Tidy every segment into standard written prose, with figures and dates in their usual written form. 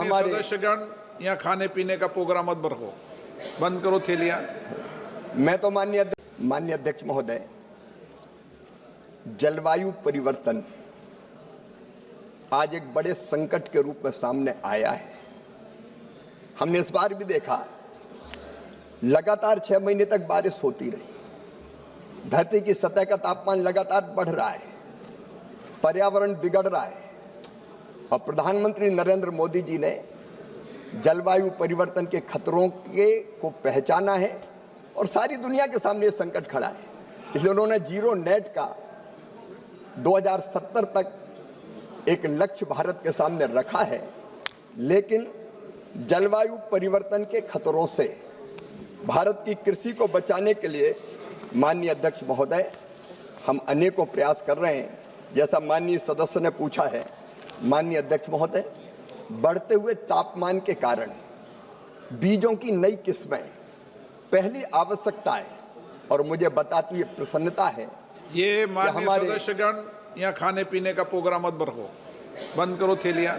हमारे सदस्यगण यहाँ खाने पीने का प्रोग्राम मत रखो, बंद करो थैलियां। मैं तो माननीय अध्यक्ष महोदय, जलवायु परिवर्तन आज एक बड़े संकट के रूप में सामने आया है। हमने इस बार भी देखा, लगातार 6 महीने तक बारिश होती रही, धरती की सतह का तापमान लगातार बढ़ रहा है, पर्यावरण बिगड़ रहा है और प्रधानमंत्री नरेंद्र मोदी जी ने जलवायु परिवर्तन के खतरों को पहचाना है और सारी दुनिया के सामने ये संकट खड़ा है। इसलिए उन्होंने जीरो नेट का 2070 तक एक लक्ष्य भारत के सामने रखा है। लेकिन जलवायु परिवर्तन के खतरों से भारत की कृषि को बचाने के लिए माननीय अध्यक्ष महोदय, हम अनेकों प्रयास कर रहे हैं। जैसा माननीय सदस्य ने पूछा है, माननीय अध्यक्ष महोदय, बढ़ते हुए तापमान के कारण बीजों की नई किस्में पहली आवश्यकता है और मुझे बताती है प्रसन्नता है। ये माननीय सदस्यगण यहाँ खाने पीने का प्रोग्राम मत रखो, बंद करो थैलियां।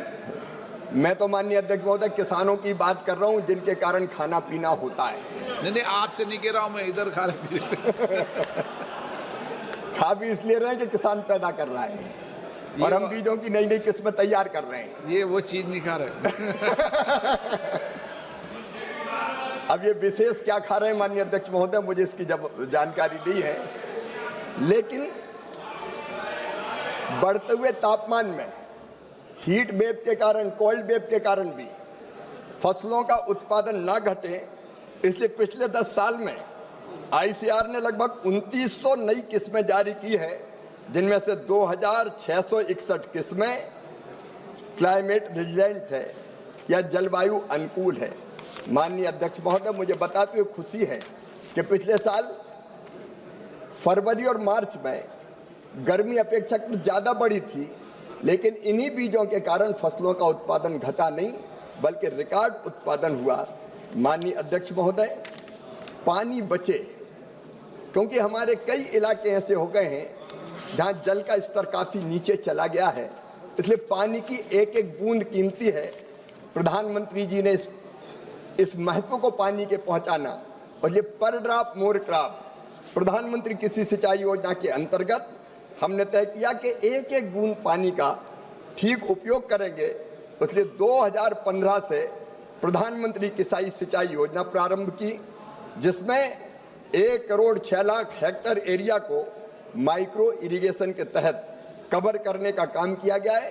मैं तो माननीय अध्यक्ष महोदय किसानों की बात कर रहा हूँ जिनके कारण खाना पीना होता है। नहीं, आपसे नहीं कह रहा हूँ मैं, इधर खा रहे खा भी इसलिए रहे हैं कि किसान पैदा कर रहा है और हम बीजों की नई नई किस्में तैयार कर रहे हैं। ये वो चीज नहीं खा रहे। अब ये विशेष क्या खा रहे हैं माननीय अध्यक्ष महोदय, मुझे इसकी जानकारी नहीं है। लेकिन बढ़ते हुए तापमान में हीट वेव के कारण, कोल्ड वेव के कारण भी फसलों का उत्पादन ना घटे, इसलिए पिछले 10 साल में आईसीआर ने लगभग 2900 नई किस्में जारी की है, जिनमें से 2661 किस्में क्लाइमेट रेजिलेंट है या जलवायु अनुकूल है। माननीय अध्यक्ष महोदय, मुझे बताते हुए खुशी है कि पिछले साल फरवरी और मार्च में गर्मी अपेक्षाकृत ज़्यादा बढ़ी थी, लेकिन इन्हीं बीजों के कारण फसलों का उत्पादन घटा नहीं बल्कि रिकॉर्ड उत्पादन हुआ। माननीय अध्यक्ष महोदय, पानी बचे, क्योंकि हमारे कई इलाके ऐसे हो गए हैं जहां जल का स्तर काफ़ी नीचे चला गया है, इसलिए पानी की एक एक बूंद कीमती है। प्रधानमंत्री जी ने इस महत्व को पानी के पहुंचाना और ये पर ड्रॉप मोर क्रॉप प्रधानमंत्री कृषि सिंचाई योजना के अंतर्गत हमने तय किया कि एक एक बूंद पानी का ठीक उपयोग करेंगे। इसलिए 2015 से प्रधानमंत्री कृषि सिंचाई योजना प्रारंभ की, जिसमें 1 करोड़ 6 लाख हेक्टेयर एरिया को माइक्रो इरिगेशन के तहत कवर करने का काम किया गया है।